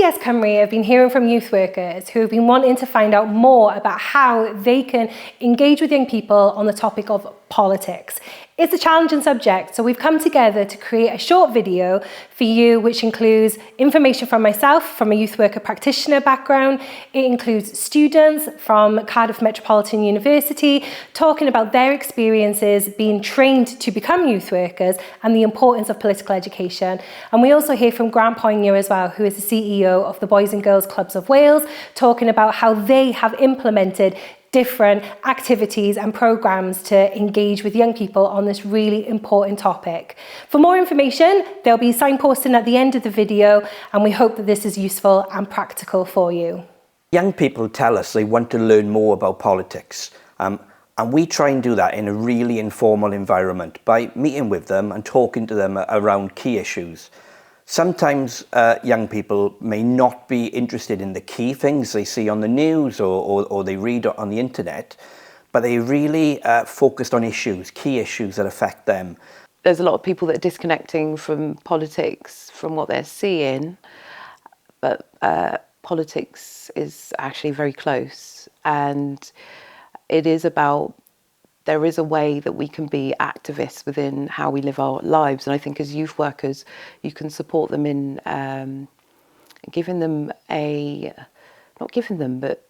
ETS Cymru have been hearing from youth workers who have been wanting to find out more about how they can engage with young people on the topic of politics. It's a challenging subject, so we've come together to create a short video for you which includes information from myself from a youth worker practitioner background. It includes students from Cardiff Metropolitan University talking about their experiences being trained to become youth workers and the importance of political education. And we also hear from Grant Poynyer as well, who is the CEO of the Boys and Girls Clubs of Wales, talking about how they have implemented different activities and programs to engage with young people on this really important topic. For more information, there'll be signposting at the end of the video, and we hope that this is useful and practical for you. Young people tell us they want to learn more about politics, and we try and do that in a really informal environment by meeting with them and talking to them around key issues. Sometimes young people may not be interested in the key things they see on the news or they read on the internet, but they really focused on issues, key issues that affect them. There's a lot of people that are disconnecting from politics, from what they're seeing, but politics is actually very close, and it is about there is a way that we can be activists within how we live our lives. And I think as youth workers, you can support them in giving them but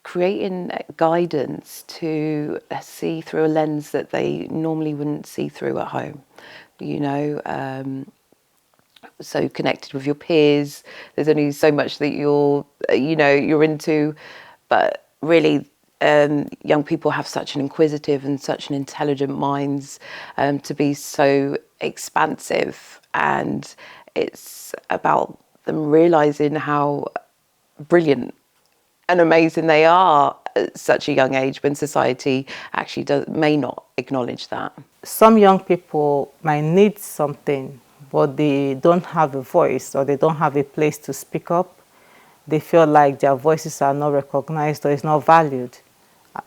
creating guidance to see through a lens that they normally wouldn't see through at home. You know, so connected with your peers, there's only so much that you're into, but really, young people have such an inquisitive and such an intelligent minds to be so expansive, and it's about them realising how brilliant and amazing they are at such a young age when society actually may not acknowledge that. Some young people might need something, but they don't have a voice or they don't have a place to speak up. They feel like their voices are not recognised or is not valued.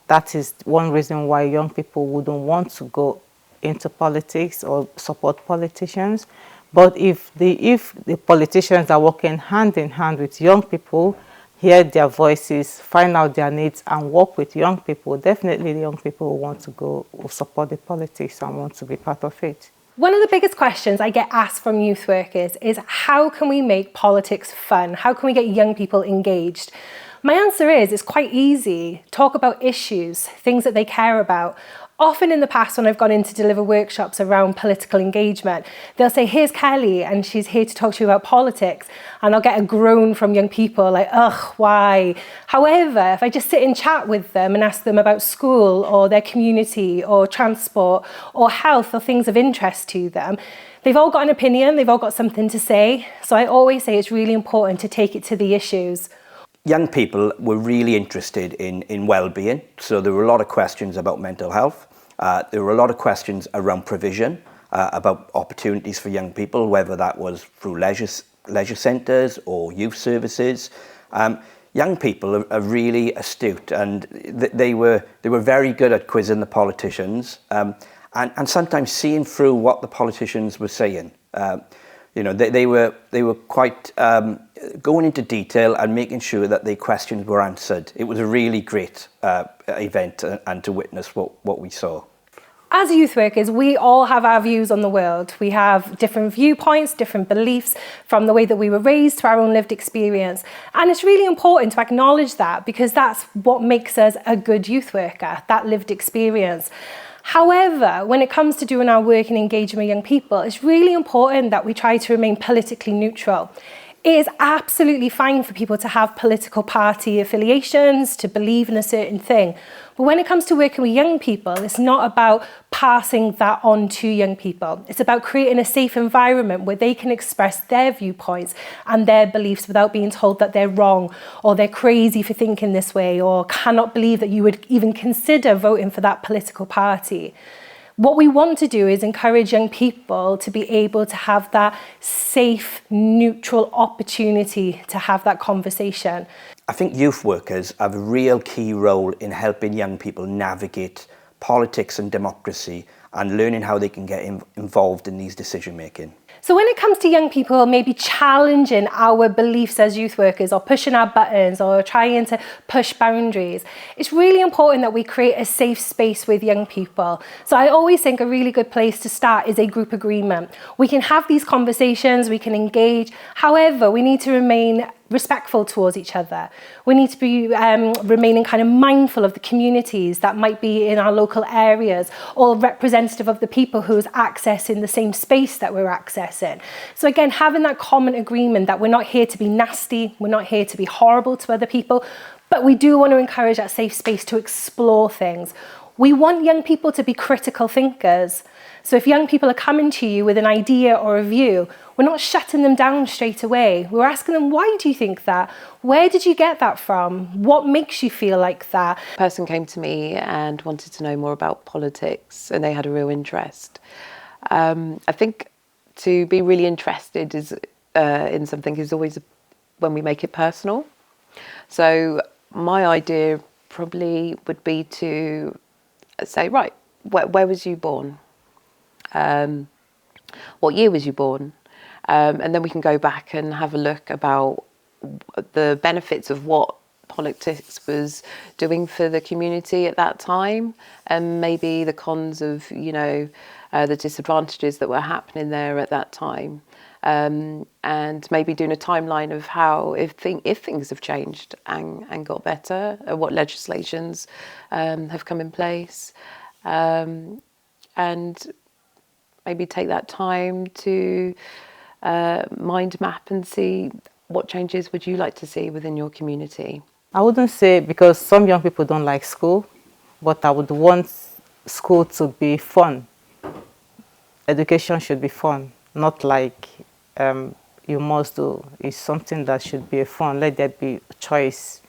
That is one reason why young people wouldn't want to go into politics or support politicians. But if the politicians are working hand in hand with young people, hear their voices, find out their needs and work with young people, definitely the young people will want to go support the politics and want to be part of it. One of the biggest questions I get asked from youth workers is how can we make politics fun? How can we get young people engaged? My answer is it's quite easy. Talk about issues, things that they care about. Often in the past when I've gone in to deliver workshops around political engagement, they'll say, here's Kelly and she's here to talk to you about politics. And I'll get a groan from young people like, ugh, why? However, if I just sit and chat with them and ask them about school or their community or transport or health or things of interest to them, they've all got an opinion, they've all got something to say. So I always say it's really important to take it to the issues. Young people were really interested in well-being, so there were a lot of questions about mental health. There were a lot of questions around provision, about opportunities for young people, whether that was through leisure centres or youth services. Young people are really astute, and they were very good at quizzing the politicians, and sometimes seeing through what the politicians were saying. You know, they were quite going into detail and making sure that their questions were answered. It was a really great event and to witness what we saw. As youth workers, we all have our views on the world. We have different viewpoints, different beliefs from the way that we were raised to our own lived experience. And it's really important to acknowledge that because that's what makes us a good youth worker, that lived experience. However, when it comes to doing our work and engaging with young people, it's really important that we try to remain politically neutral. It is absolutely fine for people to have political party affiliations, to believe in a certain thing. But when it comes to working with young people, it's not about passing that on to young people. It's about creating a safe environment where they can express their viewpoints and their beliefs without being told that they're wrong or they're crazy for thinking this way or cannot believe that you would even consider voting for that political party. What we want to do is encourage young people to be able to have that safe, neutral opportunity to have that conversation. I think youth workers have a real key role in helping young people navigate politics and democracy and learning how they can get involved in these decision making. So when it comes to young people maybe challenging our beliefs as youth workers or pushing our buttons or trying to push boundaries, it's really important that we create a safe space with young people. So I always think a really good place to start is a group agreement. We can have these conversations, we can engage. However, we need to remain respectful towards each other. We need to be remaining kind of mindful of the communities that might be in our local areas or representative of the people who's accessing the same space that we're accessing. So again, having that common agreement that we're not here to be nasty, we're not here to be horrible to other people, but we do want to encourage that safe space to explore things. We want young people to be critical thinkers. So if young people are coming to you with an idea or a view, we're not shutting them down straight away. We're asking them, why do you think that? Where did you get that from? What makes you feel like that? A person came to me and wanted to know more about politics, and they had a real interest. I think to be really interested in something is always when we make it personal. So my idea probably would be to say, right, where was you born? What year was you born? And then we can go back and have a look about the benefits of what politics was doing for the community at that time, and maybe the cons of, the disadvantages that were happening there at that time. And maybe doing a timeline of how, if things have changed and got better, what legislations have come in place, and maybe take that time to mind map and see what changes would you like to see within your community. I wouldn't say, because some young people don't like school, but I would want school to be fun. Education should be fun, not like you must do. It's something that should be fun. Let there be choice,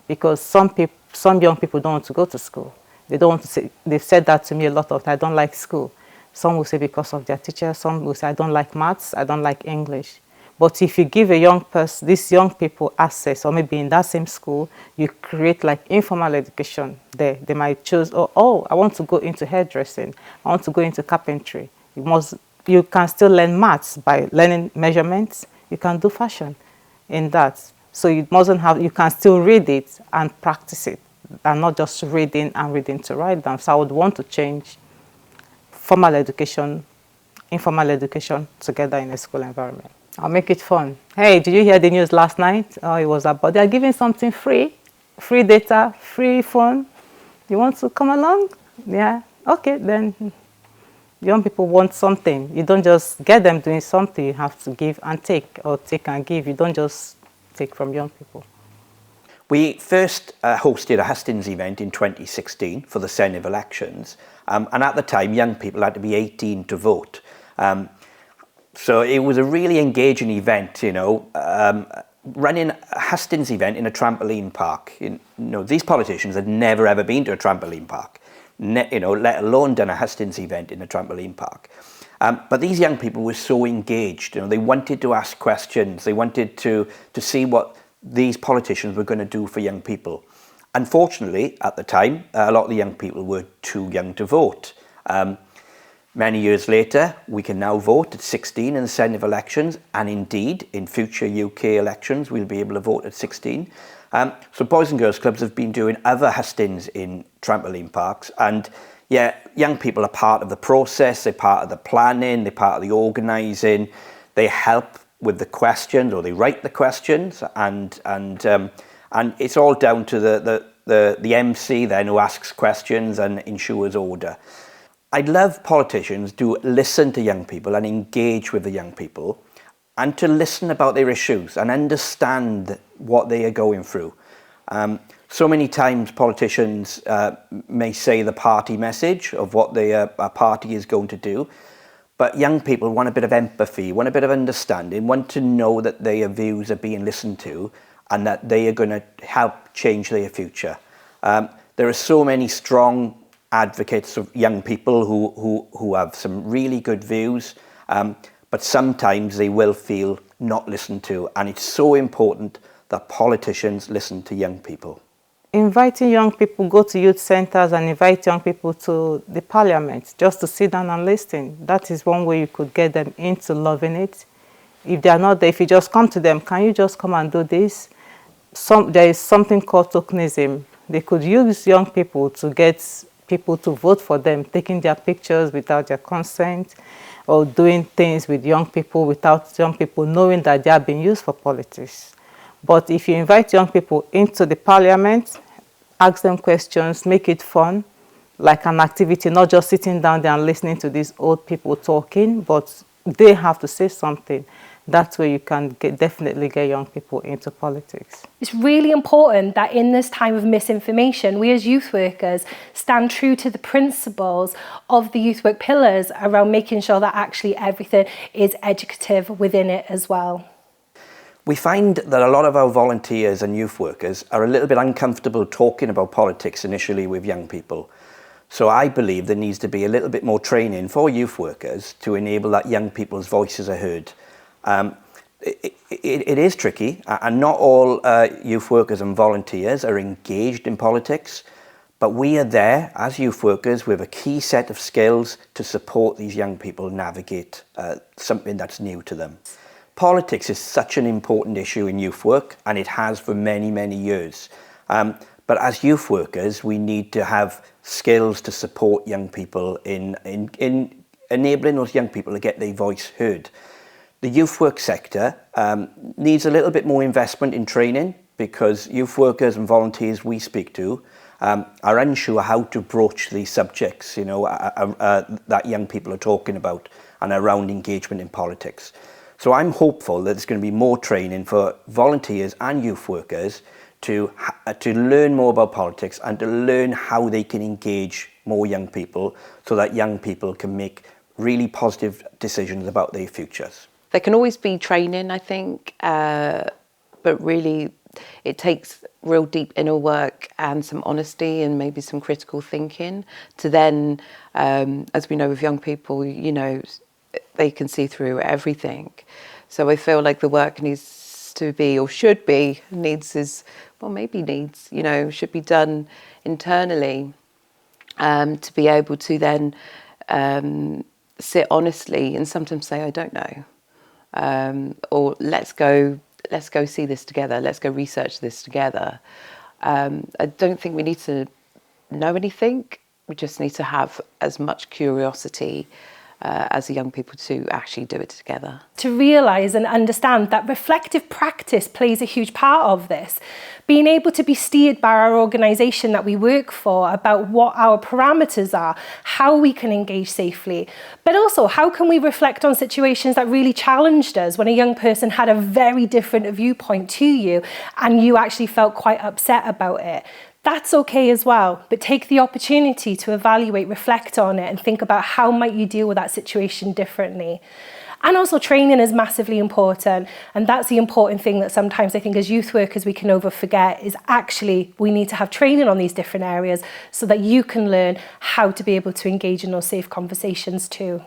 because some young people don't want to go to school. They don't want to say. They've said that to me a lot of times. I don't like school. Some will say because of their teacher. Some will say I don't like maths. I don't like English. But if you give a young person, these young people access, or maybe in that same school, you create like informal education there. They might choose, oh, I want to go into hairdressing. I want to go into carpentry. You can still learn maths by learning measurements. You can do fashion in that. So you can still read it and practice it, and not just reading to write down. So I would want to change formal education, informal education together in a school environment. I'll make it fun. Hey, did you hear the news last night? Oh, it was about they're giving something free data, free phone. You want to come along? Yeah, okay, then young people want something. You don't just get them doing something. You have to give and take, or take and give. You don't just take from young people. We first hosted a hustings event in 2016 for the Senedd elections, and at the time young people had to be 18 to vote. So it was a really engaging event, running a hustings event in a trampoline park. These politicians had never ever been to a trampoline park, let alone done a hustings event in a trampoline park. But these young people were so engaged. They wanted to ask questions. They wanted to see what these politicians were going to do for young people. Unfortunately, at the time, a lot of the young people were too young to vote. Many years later, we can now vote at 16 in the Senedd elections, and indeed, in future UK elections, we'll be able to vote at 16. So Boys and Girls Clubs have been doing other hustings in trampoline parks, and yeah, young people are part of the process, they're part of the planning, they're part of the organising, they help with the questions, or they write the questions, and it's all down to the MC then, who asks questions and ensures order. I'd love politicians to listen to young people and engage with the young people, and to listen about their issues and understand what they are going through. So many times politicians may say the party message of what their party is going to do, but young people want a bit of empathy, want a bit of understanding, want to know that their views are being listened to and that they are going to help change their future. There are so many strong advocates of young people who have some really good views, but sometimes they will feel not listened to, and it's so important that politicians listen to young people. inviting young people, go to youth centres and invite young people to the parliament just to sit down and listen. That is one way you could get them into loving it. If they are not there, if you just come to them, can you just come and do this? There is something called tokenism. They could use young people to get people to vote for them, taking their pictures without their consent, or doing things with young people without young people knowing that they are being used for politics. But if you invite young people into the parliament, ask them questions, make it fun, like an activity, not just sitting down there and listening to these old people talking, but they have to say something. That's where you can definitely get young people into politics. It's really important that in this time of misinformation, we as youth workers stand true to the principles of the youth work pillars around making sure that actually everything is educative within it as well. We find that a lot of our volunteers and youth workers are a little bit uncomfortable talking about politics initially with young people. So I believe there needs to be a little bit more training for youth workers to enable that young people's voices are heard. It is tricky, and not all youth workers and volunteers are engaged in politics, but we are there as youth workers with a key set of skills to support these young people navigate something that's new to them. Politics is such an important issue in youth work, and it has for many, many years. But as youth workers, we need to have skills to support young people in enabling those young people to get their voice heard. The youth work sector needs a little bit more investment in training, because youth workers and volunteers we speak to are unsure how to broach these subjects, that young people are talking about and around engagement in politics. So I'm hopeful that there's going to be more training for volunteers and youth workers to learn more about politics and to learn how they can engage more young people so that young people can make really positive decisions about their futures. There can always be training, I think, but really it takes real deep inner work and some honesty and maybe some critical thinking to then, as we know with young people, they can see through everything. So I feel like the work needs to be, or should be, should be done internally to be able to then sit honestly and sometimes say, I don't know, or let's go see this together, let's go research this together. I don't think we need to know anything, we just need to have as much curiosity as the young people to actually do it together. To realise and understand that reflective practice plays a huge part of this. Being able to be steered by our organisation that we work for about what our parameters are, how we can engage safely, but also how can we reflect on situations that really challenged us when a young person had a very different viewpoint to you and you actually felt quite upset about it. That's okay as well, but take the opportunity to evaluate, reflect on it and think about how might you deal with that situation differently. And also training is massively important, and that's the important thing that sometimes I think as youth workers we can forget is actually we need to have training on these different areas so that you can learn how to be able to engage in those safe conversations too.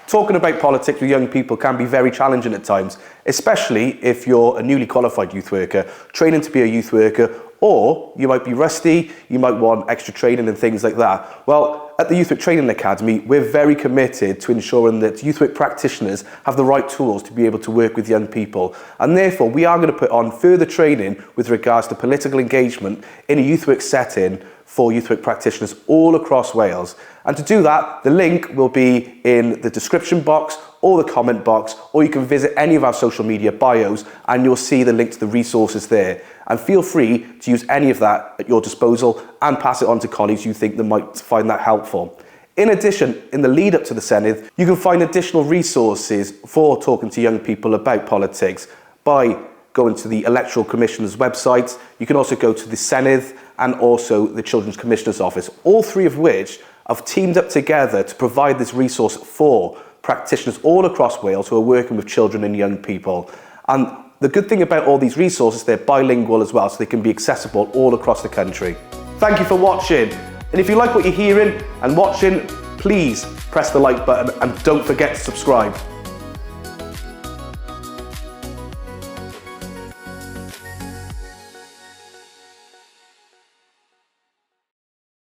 Talking about politics with young people can be very challenging at times, especially if you're a newly qualified youth worker, training to be a youth worker, or you might be rusty, you might want extra training and things like that. Well, at the Youth Work Training Academy, we're very committed to ensuring that youth work practitioners have the right tools to be able to work with young people. And therefore, we are going to put on further training with regards to political engagement in a youth work setting for youth work practitioners all across Wales. And to do that, the link will be in the description box or the comment box, or you can visit any of our social media bios and you'll see the link to the resources there. And feel free to use any of that at your disposal and pass it on to colleagues you think that might find that helpful. In addition, in the lead up to the Senedd, you can find additional resources for talking to young people about politics by going to the Electoral Commissioner's website. You can also go to the Senedd and also the Children's Commissioner's Office, all three of which have teamed up together to provide this resource for practitioners all across Wales who are working with children and young people. And the good thing about all these resources, they're bilingual as well, so they can be accessible all across the country. Thank you for watching. And if you like what you're hearing and watching, please press the like button and don't forget to subscribe.